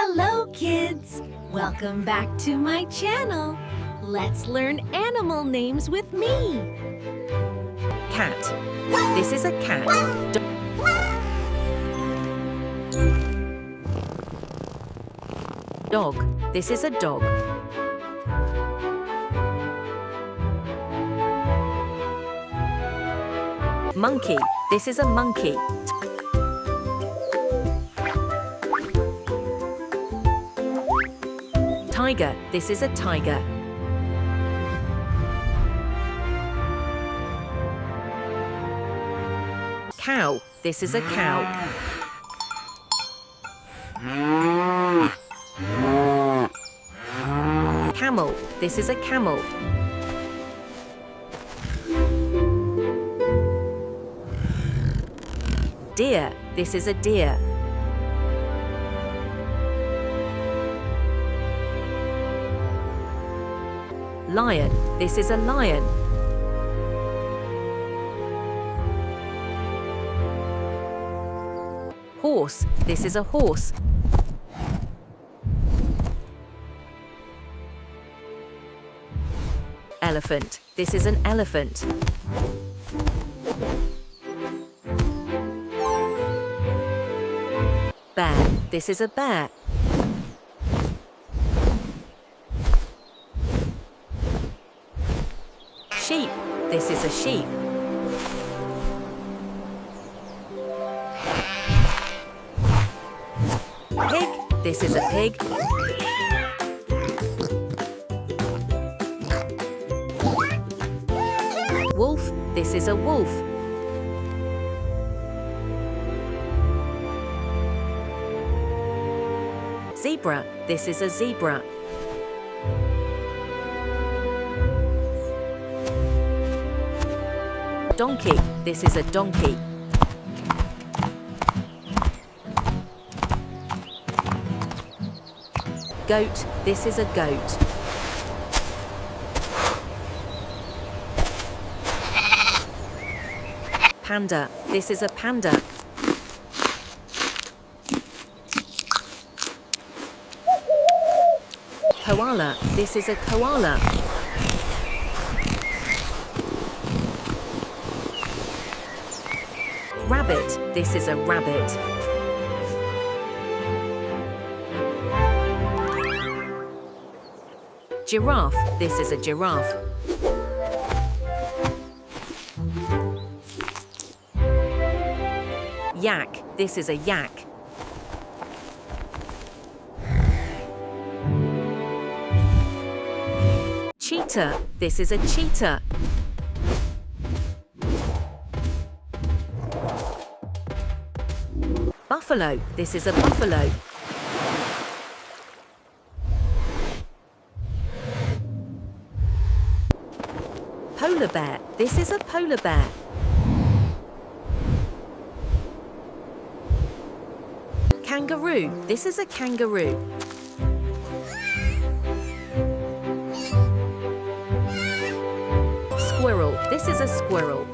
Hello, kids! Welcome back to my channel. Let's learn animal names with me. Cat. This is a cat. Dog. This is a dog. Monkey. This is a monkey. Tiger. This is a tiger. Cow. This is a cow. Camel. This is a camel. Deer. This is a deer. Lion. This is a lion. Horse. This is a horse. Elephant. This is an elephant. Bear. This is a bear. Sheep. This is a sheep. Pig. This is a pig. Wolf. This is a wolf. Zebra. This is a zebra. Donkey. This is a donkey. Goat. This is a goat. Panda. This is a panda. Koala. This is a koala. Rabbit. This is a rabbit. Giraffe. This is a giraffe. Yak. This is a yak. Cheetah. This is a cheetah. Buffalo. This is a buffalo. Polar bear. This is a polar bear. Kangaroo. This is a kangaroo. Squirrel. This is a squirrel.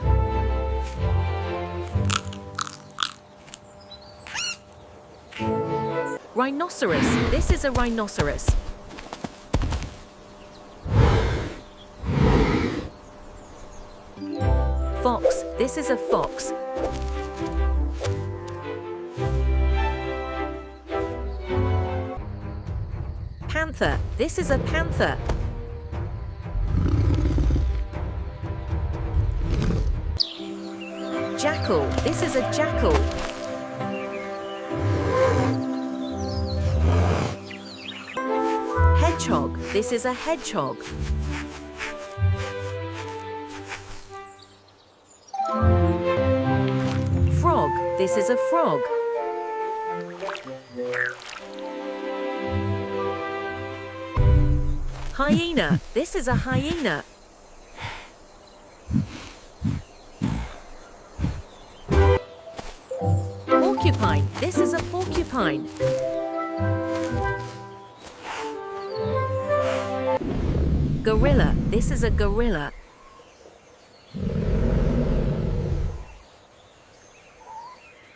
Rhinoceros. This is a rhinoceros. Fox. This is a fox. Panther. This is a panther. Jackal. This is a jackal. Hedgehog. This is a hedgehog. Frog. This is a frog. Hyena. This is a hyena. Porcupine. This is a porcupine. Gorilla. This is a gorilla.